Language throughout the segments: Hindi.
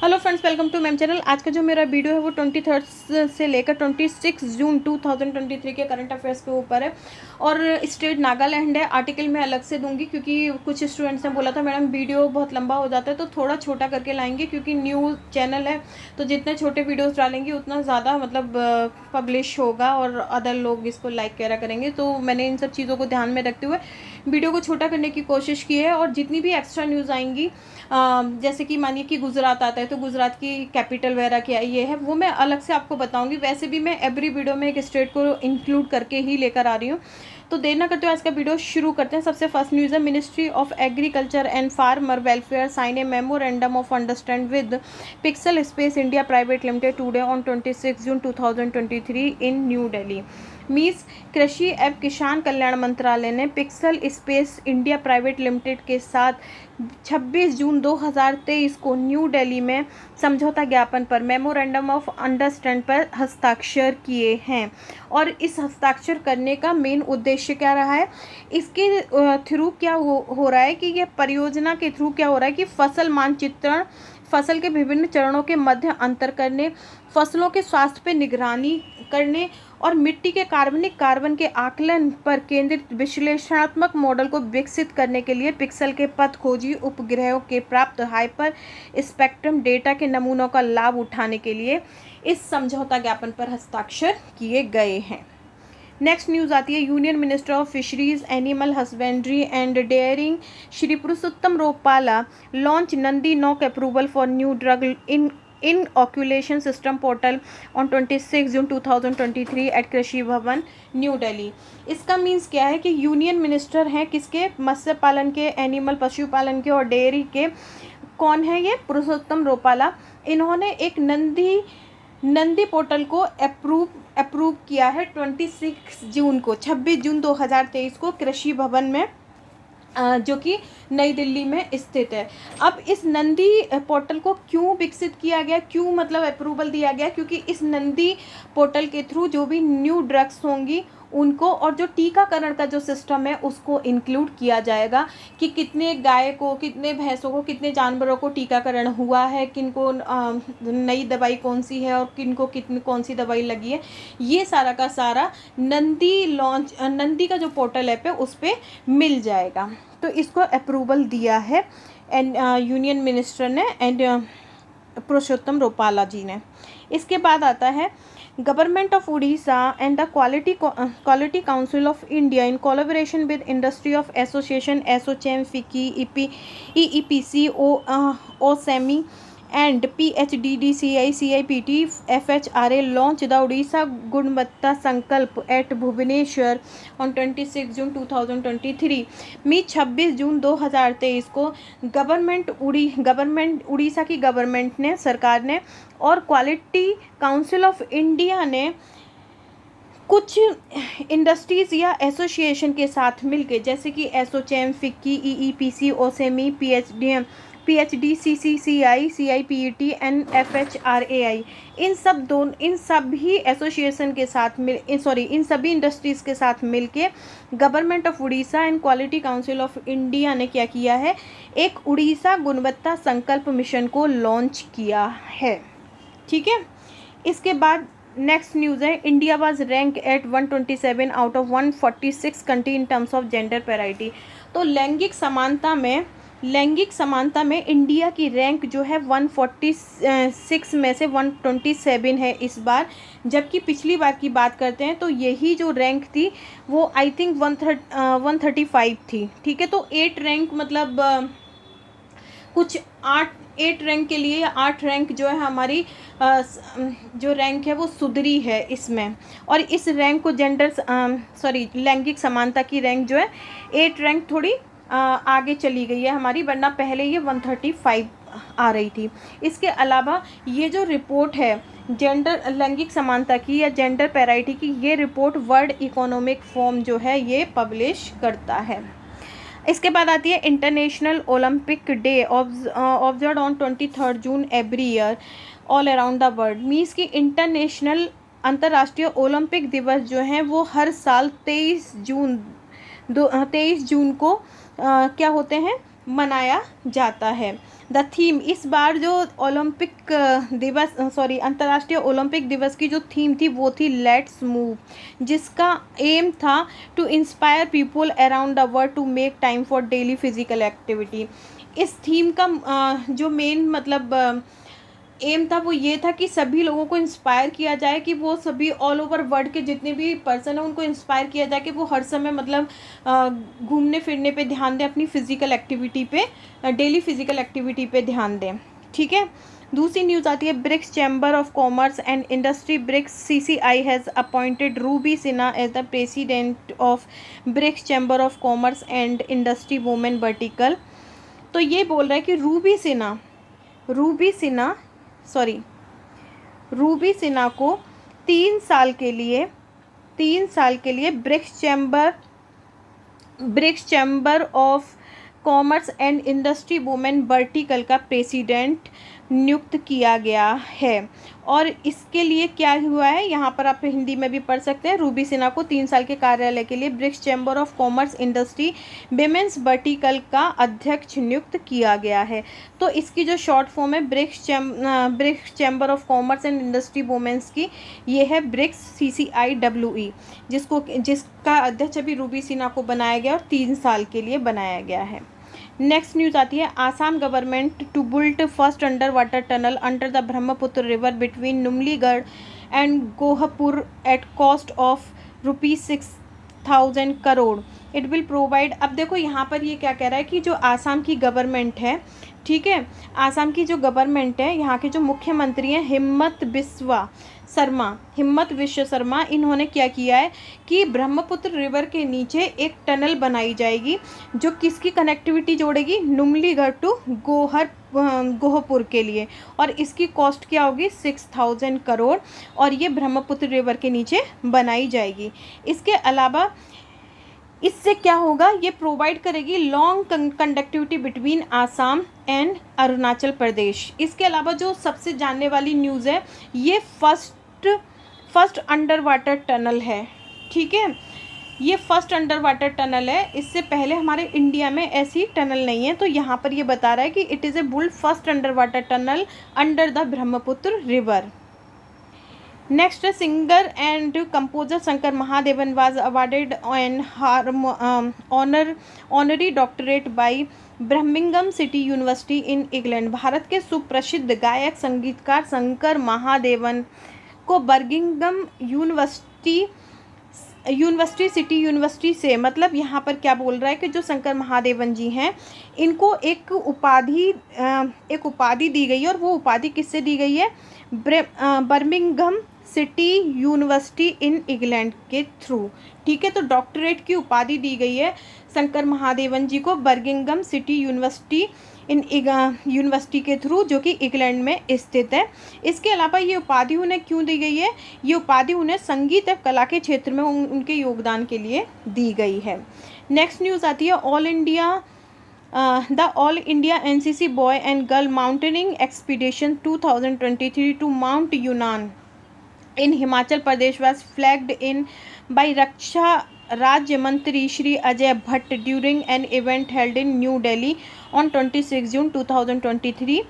हेलो फ्रेंड्स, वेलकम टू मेम चैनल। आज का जो मेरा वीडियो है वो 23 से लेकर 26 जून 2023 के करंट अफेयर्स के ऊपर है और स्टेट नागालैंड है। आर्टिकल मैं अलग से दूंगी क्योंकि कुछ स्टूडेंट्स ने बोला था मैडम वीडियो बहुत लंबा हो जाता है, तो थोड़ा छोटा करके लाएंगे क्योंकि न्यू चैनल है। तो जितने छोटे वीडियोस डालेंगे उतना ज़्यादा मतलब पब्लिश होगा और अदर लोग इसको लाइक वगैरह करेंगे। तो मैंने इन सब चीज़ों को ध्यान में रखते हुए वीडियो को छोटा करने की कोशिश की है। और जितनी भी एक्स्ट्रा न्यूज़ आएंगी, जैसे कि मानिए कि गुजरात आता है तो गुजरात की कैपिटल वगैरह क्या ये है वो मैं अलग से आपको बताऊंगी। वैसे भी मैं एवरी वीडियो में एक स्टेट को इंक्लूड करके ही लेकर आ रही हूँ। तो देर ना करते हुए आज का वीडियो शुरू करते हैं। सबसे फर्स्ट न्यूज़ है, ministry of agriculture and farmer welfare sign a memorandum of understand with Pixel Space India Private Limited today on 26 June 2023 in New Delhi. मीन्स कृषि एवं किसान कल्याण मंत्रालय ने Pixel Space India Private Limited के साथ 26 जून 2023 को न्यू दिल्ली में समझौता ज्ञापन पर मेमोरेंडम ऑफ अंडरस्टैंड पर हस्ताक्षर किए हैं। और इस हस्ताक्षर करने का मेन उद्देश्य क्या रहा है, इसके थ्रू क्या हो रहा है कि ये परियोजना के थ्रू क्या हो रहा है कि फसल मानचित्रण, फसल के विभिन्न चरणों के मध्य अंतर करने, फसलों के स्वास्थ्य पर निगरानी करने और मिट्टी के कार्बन के आकलन पर केंद्रित विश्लेषणात्मक मॉडल को विकसित करने के लिए पिक्सल के पथ खोजी उपग्रहों के प्राप्त हाइपर स्पेक्ट्रम डेटा के नमूनों का लाभ उठाने के लिए इस समझौता ज्ञापन पर हस्ताक्षर किए गए हैं। नेक्स्ट न्यूज़ आती है, union minister of fisheries animal husbandry and dairying Shri Parshottam Rupala launch Nandi NOC approval for new drug inoculation system portal on 26 June 2023 at Krishi Bhavan new Delhi. इसका मीन्स क्या है कि यूनियन मिनिस्टर हैं किसके, मत्स्य पालन के, एनिमल पशुपालन के और डेयरी के। कौन है ये? पुरुषोत्तम रूपाला। इन्होंने एक नंदी पोर्टल को अप्रूव किया है 26 जून को, 26 जून 2023 को कृषि भवन में, जो कि नई दिल्ली में स्थित है। अब इस नंदी पोर्टल को क्यों विकसित किया गया, क्यों मतलब अप्रूवल दिया गया, क्योंकि इस नंदी पोर्टल के थ्रू जो भी न्यू ड्रग्स होंगी उनको और जो टीकाकरण का जो सिस्टम है उसको इंक्लूड किया जाएगा कि कितने गाय को, कितने भैंसों को, कितने जानवरों को टीकाकरण हुआ है, किनको नई दवाई कौन सी है और किनको कितनी कौन सी दवाई लगी है। ये सारा का सारा नंदी का जो पोर्टल ऐप है उस पर मिल जाएगा। तो इसको अप्रूवल दिया है एंड यूनियन मिनिस्टर ने एंड पुरुषोत्तम रूपाला जी ने। इसके बाद आता है, government of Orissa and the quality council of India in collaboration with industry of association ASSOCHAM, फिकी, EEPC, ओसेमी and PHDDCI, CIPT, FHRA launched the Odisha Gunvatta Sankalp at Bhubaneswar on 26 June 2023 में 26 जून 2023 को गवर्नमेंट उड़ीसा की गवर्नमेंट ने, सरकार ने और क्वालिटी काउंसिल ऑफ इंडिया ने कुछ इंडस्ट्रीज़ या एसोसिएशन के साथ मिलके, जैसे कि एसोचैम, फिक्की, ईईपीसी, ओसेमी, PHDCCI, CIPET एंड FHRAI, इन सभी एसोसिएशन के साथ इन सभी इंडस्ट्रीज़ के साथ मिलके government of Orissa and quality council of India ने क्या किया है, एक उड़ीसा गुणवत्ता संकल्प मिशन को लॉन्च किया है। ठीक है। इसके बाद नेक्स्ट न्यूज़ है, India was rank at 127 out of 146 country in terms of gender parity. तो लैंगिक समानता में इंडिया की रैंक जो है 146 में से 127 है इस बार, जबकि पिछली बार की बात करते हैं तो यही जो रैंक थी वो आई थिंक 135 थी। ठीक है। तो 8 रैंक मतलब कुछ 8 रैंक के लिए 8 रैंक जो है हमारी जो रैंक है वो सुधरी है इसमें। और इस रैंक को लैंगिक समानता की रैंक जो है 8 रैंक थोड़ी आगे चली गई है हमारी, वरना पहले ये 135 आ रही थी। इसके अलावा ये जो रिपोर्ट है जेंडर लैंगिक समानता की या जेंडर पैरिटी की, ये रिपोर्ट वर्ल्ड इकोनॉमिक फोरम जो है ये पब्लिश करता है। इसके बाद आती है, international Olympic day observed on 23 June every year all around the world. Means कि इंटरनेशनल अंतर्राष्ट्रीय ओलंपिक दिवस जो हैं वो हर साल 23 जून को क्या होते हैं, मनाया जाता है। द थीम, इस बार जो ओलंपिक दिवस अंतर्राष्ट्रीय ओलंपिक दिवस की जो थीम थी वो थी लेट्स मूव, जिसका एम था to inspire people around the world to make time for daily physical activity. इस थीम का जो मेन मतलब एम था वो ये था कि सभी लोगों को इंस्पायर किया जाए, कि वो सभी ऑल ओवर वर्ल्ड के जितने भी पर्सन हैं उनको इंस्पायर किया जाए कि वो हर समय मतलब घूमने फिरने पे ध्यान दें, अपनी फिजिकल एक्टिविटी पे, डेली फिजिकल एक्टिविटी पे ध्यान दें। ठीक है। दूसरी न्यूज़ आती है BRICS chamber of commerce and industry BRICS CCI has appointed Ruby Sinha as the president of BRICS chamber of commerce and industry women vertical. तो ये बोल रहा है कि रूबी सिन्हा को 3 साल के लिए BRICS chamber of commerce and industry women vertical का प्रेसिडेंट नियुक्त किया गया है। और इसके लिए क्या हुआ है, यहाँ पर आप हिंदी में भी पढ़ सकते हैं, रूबी सिन्हा को 3 साल के कार्यालय के लिए BRICS chamber of commerce industry women's vertical का अध्यक्ष नियुक्त किया गया है। तो इसकी जो शॉर्ट फॉर्म है BRICS chamber of commerce and industry women's की, ये है ब्रिक्स CCIWE, जिसका अध्यक्ष अभी रूबी सिन्हा को बनाया गया और 3 साल के लिए बनाया गया है। नेक्स्ट न्यूज़ आती है Assam government to build first under water tunnel under the Brahmaputra river between Numaligarh and Gohpur at cost of ₹6,000 crore. It will provide. अब देखो यहाँ पर ये क्या कह रहा है कि जो आसाम की गवर्नमेंट है, ठीक है, आसाम की जो गवर्नमेंट है, यहाँ के जो मुख्यमंत्री हैं हिम्मत विश्व शर्मा, इन्होंने क्या किया है कि ब्रह्मपुत्र रिवर के नीचे एक टनल बनाई जाएगी जो किसकी कनेक्टिविटी जोड़ेगी, नुमलीगढ़ टू गोहपुर के लिए, और इसकी कॉस्ट क्या होगी 6,000 करोड़, और ये ब्रह्मपुत्र रिवर के नीचे बनाई जाएगी। इसके अलावा इससे क्या होगा, ये प्रोवाइड करेगी long conductivity between Assam and Arunachal Pradesh. इसके अलावा जो सबसे जानने वाली न्यूज़ है, ये फर्स्ट अंडर वाटर टनल है। ठीक है, ये फर्स्ट अंडर वाटर टनल है, इससे पहले हमारे इंडिया में ऐसी टनल नहीं है। तो यहाँ पर ये बता रहा है कि it is a built first under water tunnel under the Brahmaputra river. Next singer and composer Shankar Mahadevan was awarded an honorary doctorate by Birmingham City University in England. Bharat के सुप्रसिद्ध गायक संगीतकार शंकर महादेवन को बर्मिंघम सिटी यूनिवर्सिटी से, मतलब यहाँ पर क्या बोल रहा है कि जो शंकर महादेवन जी हैं इनको एक उपाधि दी गई है, और वो उपाधि किससे दी गई है, Birmingham City University in England के थ्रू। ठीक है, तो डॉक्टरेट की उपाधि दी गई है शंकर महादेवन जी को बर्मिंघम सिटी यूनिवर्सिटी के थ्रू, जो कि इंग्लैंड में स्थित है। इसके अलावा ये उपाधि उन्हें क्यों दी गई है, ये उपाधि उन्हें संगीत और कला के क्षेत्र में उनके योगदान के लिए दी गई है। नेक्स्ट न्यूज़ आती है the all India NCC boy and girl mountaineering expedition 2023 to mount Yunam in Himachal Pradesh was flagged in by Raksha Rajya Mantri Shri Ajay Bhatt during an event held in New Delhi on 26 June 2023।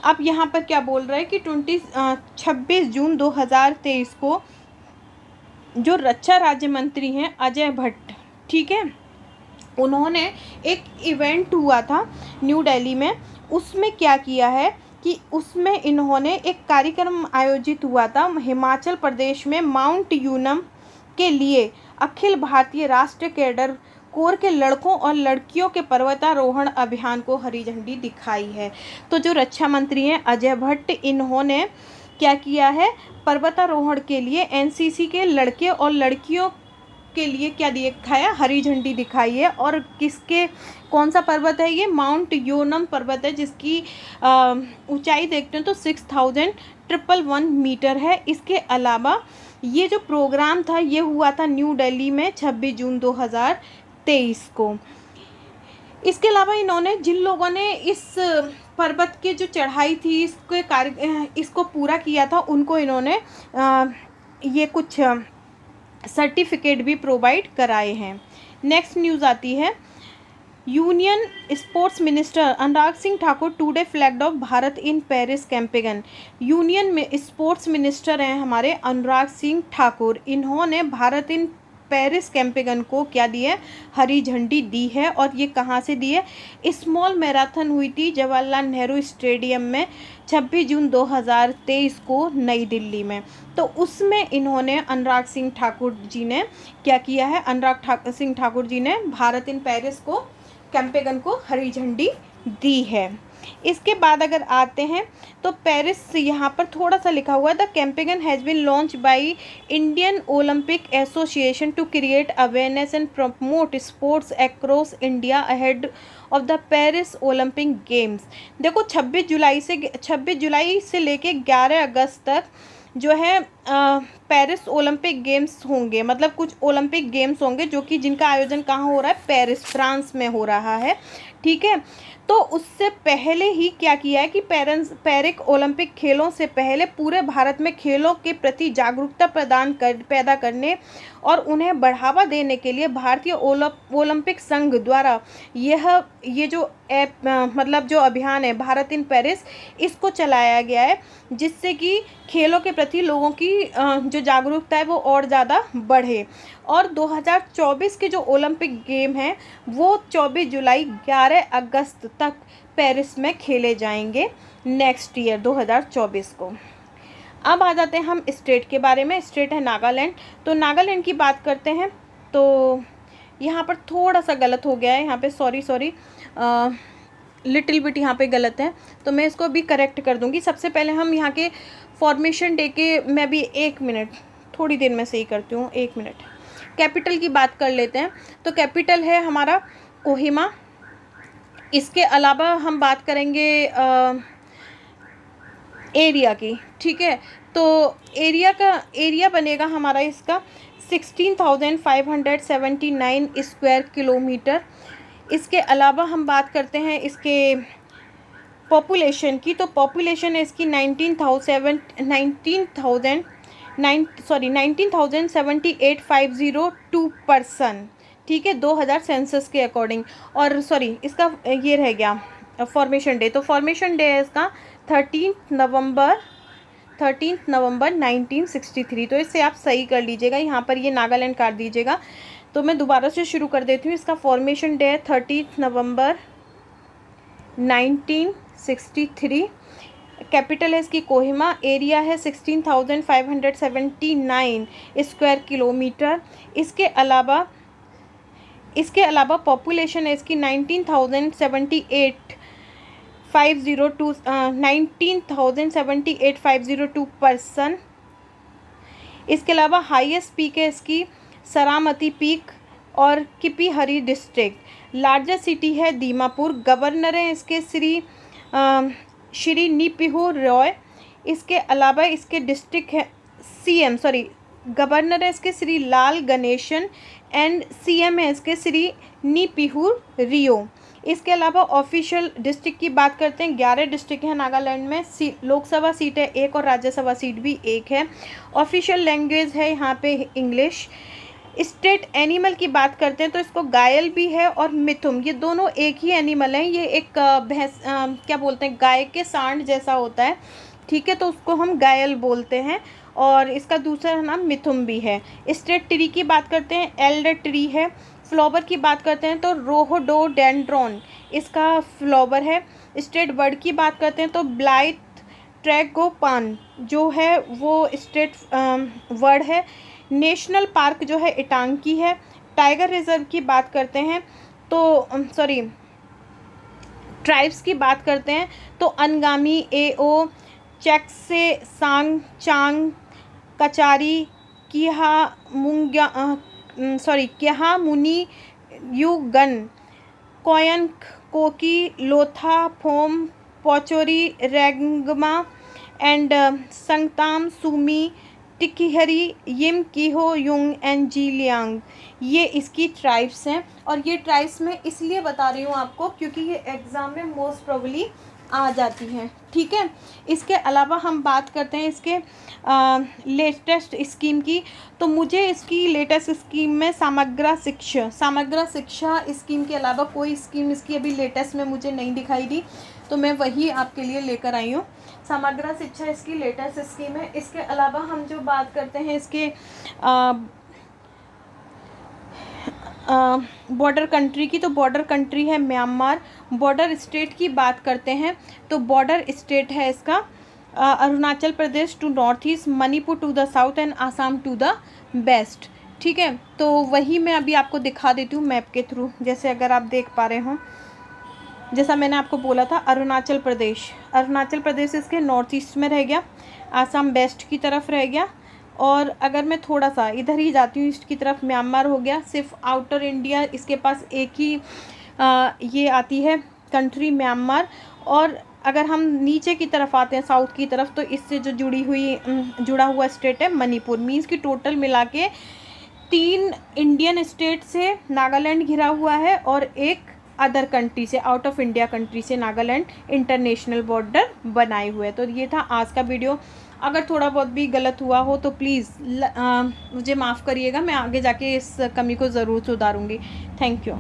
अब यहाँ पर क्या बोल रहा है कि 26 जून 2023 को जो रक्षा राज्य मंत्री हैं अजय भट्ट, ठीक है, उन्होंने एक इवेंट हुआ था न्यू दिल्ली में, उसमें क्या किया है कि उसमें इन्होंने एक कार्यक्रम आयोजित हुआ था हिमाचल प्रदेश में माउंट यूनम के लिए अखिल भारतीय राष्ट्रीय कैडर कोर के लड़कों और लड़कियों के पर्वतारोहण अभियान को हरी झंडी दिखाई है। तो जो रक्षा मंत्री हैं अजय भट्ट, इन्होंने क्या किया है, पर्वतारोहण के लिए NCC के लड़के और लड़कियों के लिए क्या दिखाया, हरी झंडी दिखाई है। और कौन सा पर्वत है ये, माउंट यूनम पर्वत है, जिसकी ऊंचाई देखते हैं तो 6,111 मीटर है। इसके अलावा ये जो प्रोग्राम था ये हुआ था न्यू दिल्ली में 26 जून 2023 को। इसके अलावा इन्होंने जिन लोगों ने इस पर्वत की जो चढ़ाई थी इसको पूरा किया था, उनको इन्होंने ये कुछ सर्टिफिकेट भी प्रोवाइड कराए हैं। नेक्स्ट न्यूज़ आती है union sports minister Anurag Singh Thakur today flagged off Bharat in Paris campaign. Union में स्पोर्ट्स मिनिस्टर हैं हमारे अनुराग सिंह ठाकुर, इन्होंने भारत इन पेरिस कैंपेगन को क्या दी है, हरी झंडी दी है। और ये कहाँ से दी है, स्मॉल मैराथन हुई थी जवाहरलाल नेहरू स्टेडियम में 26 जून 2023 को नई दिल्ली में। तो उसमें इन्होंने अनुराग सिंह ठाकुर जी ने क्या किया है, अनुराग सिंह ठाकुर जी ने भारत इन पेरिस को कैंपेगन को हरी झंडी दी है। इसके बाद अगर आते हैं तो पेरिस यहाँ पर थोड़ा सा लिखा हुआ है, the campaign has been launch by Indian Olympic association to create awareness and promote sports across India ahead of the Paris Olympic games. देखो 26 जुलाई से लेके 11 अगस्त तक जो है पेरिस ओलंपिक गेम्स होंगे, मतलब कुछ ओलंपिक गेम्स होंगे जो कि जिनका आयोजन कहाँ हो रहा है, पेरिस फ्रांस में हो रहा है। ठीक है, तो उससे पहले ही क्या किया है कि पेरिस ओलंपिक खेलों से पहले पूरे भारत में खेलों के प्रति जागरूकता पैदा करने और उन्हें बढ़ावा देने के लिए भारतीय ओलंपिक संघ द्वारा ये जो मतलब जो अभियान है भारत इन पेरिस, इसको चलाया गया है, जिससे कि खेलों के प्रति लोगों की जो जागरूकता है वो और ज़्यादा बढ़े। और 2024 के जो ओलंपिक गेम हैं वो 24 जुलाई 11 अगस्त तक पेरिस में खेले जाएंगे नेक्स्ट ईयर 2024 को। अब आ जाते हैं हम स्टेट के बारे में। स्टेट है नागालैंड। तो नागालैंड की बात करते हैं तो यहाँ पर थोड़ा सा गलत हो गया है, यहाँ पे सॉरी लिटिल बिट यहाँ पे गलत है, तो मैं इसको भी करेक्ट कर दूँगी। सबसे पहले हम यहाँ के फॉर्मेशन डे के, मैं भी 1 मिनट थोड़ी देर में सही करती हूँ, 1 मिनट। कैपिटल की बात कर लेते हैं। तो कैपिटल है हमारा कोहिमा। इसके अलावा हम बात करेंगे एरिया की। ठीक है, तो एरिया बनेगा हमारा इसका 16,579 स्क्वायर किलोमीटर। इसके अलावा हम बात करते हैं इसके पॉपुलेशन की। तो पॉपुलेशन है इसकी 19,78,502 पर्सन। ठीक है, 2000 सेंसस के अकॉर्डिंग। और इसका ये रह गया फॉर्मेशन डे। तो फॉर्मेशन डे है इसका 13 नवंबर 1963। तो इससे आप सही कर लीजिएगा, यहाँ पर ये नागालैंड काट दीजिएगा। तो मैं दोबारा से शुरू कर देती हूँ। इसका फॉर्मेशन डे है 13 नवंबर 1963। कैपिटल है इसकी कोहिमा। एरिया है 16,579 स्क्वायर किलोमीटर। इसके अलावा पॉपुलेशन है इसकी 19,78,502 पर्सन। इसके अलावा हाईएस्ट पीक है इसकी सरामती पीक और किपीहरी डिस्ट्रिक्ट। लार्जेस्ट सिटी है दीमापुर। गवर्नर हैं इसके श्री नीपिहू रॉय। इसके अलावा इसके डिस्ट्रिक्ट है गवर्नर है इसके श्री लाल गणेशन एंड सीएम है इसके श्री नीपिहू रियो। इसके अलावा ऑफिशियल डिस्ट्रिक्ट की बात करते हैं, 11 डिस्ट्रिक्ट हैं नागालैंड में। लोकसभा सीट है 1 और राज्यसभा सीट भी 1 है। ऑफिशियल लैंग्वेज है यहाँ पे इंग्लिश। स्टेट एनिमल की बात करते हैं तो इसको गायल भी है और मिथुन, ये दोनों एक ही एनिमल हैं। ये एक भैंस क्या बोलते हैं, गाय के सांड जैसा होता है। ठीक है, तो उसको हम गायल बोलते हैं। और इसका दूसरा नाम मिथुन भी है। स्टेट ट्री की बात करते हैं, एल्डर ट्री है। फ्लावर की बात करते हैं तो रोहोडोडेंड्रॉन इसका फ्लावर है। स्टेट बर्ड की बात करते हैं तो ब्लाइथ ट्रैगोपान जो है वो स्टेट वर्ड है। नेशनल पार्क जो है इटांकी है। टाइगर रिजर्व की बात करते हैं तो ट्राइब्स की बात करते हैं तो अनगामी, एओ, चेक्से, सांग, चांग, कचारी, किहा मुनी, युगन, कोयन, कोकी, लोथा, foam, पोचोरी, Rengma and Sangtam, Sumi, टिकिहरी, Yim, किहो, युंग एंड जीलियांग, ये इसकी ट्राइब्स हैं। और ये ट्राइब्स मैं इसलिए बता रही हूँ आपको क्योंकि ये एग्ज़ाम में मोस्ट प्रोबेबली आ जाती हैं। ठीक है, इसके अलावा हम बात करते हैं इसके लेटेस्ट स्कीम की। तो मुझे इसकी लेटेस्ट स्कीम में समग्र शिक्षा स्कीम के अलावा कोई स्कीम इसकी अभी लेटेस्ट में मुझे नहीं दिखाई दी, तो मैं वही आपके लिए लेकर आई हूँ। समग्र शिक्षा इसकी लेटेस्ट स्कीम है। इसके अलावा हम जो बात करते हैं इसके बॉर्डर कंट्री की, तो बॉर्डर कंट्री है म्यांमार। बॉर्डर स्टेट की बात करते हैं तो बॉर्डर स्टेट है इसका Arunachal Pradesh to north east, Manipur to the south and Assam to the west. ठीक है, तो वही मैं अभी आपको दिखा देती हूँ मैप के थ्रू। जैसे अगर आप देख पा रहे हो, जैसा मैंने आपको बोला था, अरुणाचल प्रदेश इसके नॉर्थ ईस्ट में रह गया, आसाम वेस्ट की तरफ रह गया, और अगर मैं थोड़ा सा इधर ही जाती हूँ ईस्ट की तरफ, म्यांमार हो गया। सिर्फ आउटर इंडिया इसके पास एक ही ये आती है कंट्री, म्यांमार। और अगर हम नीचे की तरफ आते हैं साउथ की तरफ, तो इससे जो जुड़ा हुआ स्टेट है मणिपुर। मीन्स कि टोटल मिला के 3 इंडियन स्टेट से नागालैंड घिरा हुआ है और एक अदर कंट्री से, आउट ऑफ इंडिया कंट्री से नागालैंड इंटरनेशनल बॉर्डर बनाए हुए। तो ये था आज का वीडियो। अगर थोड़ा बहुत भी गलत हुआ हो तो प्लीज़ मुझे माफ़ करिएगा, मैं आगे जाके इस कमी को ज़रूर सुधारूँगी। Thank you.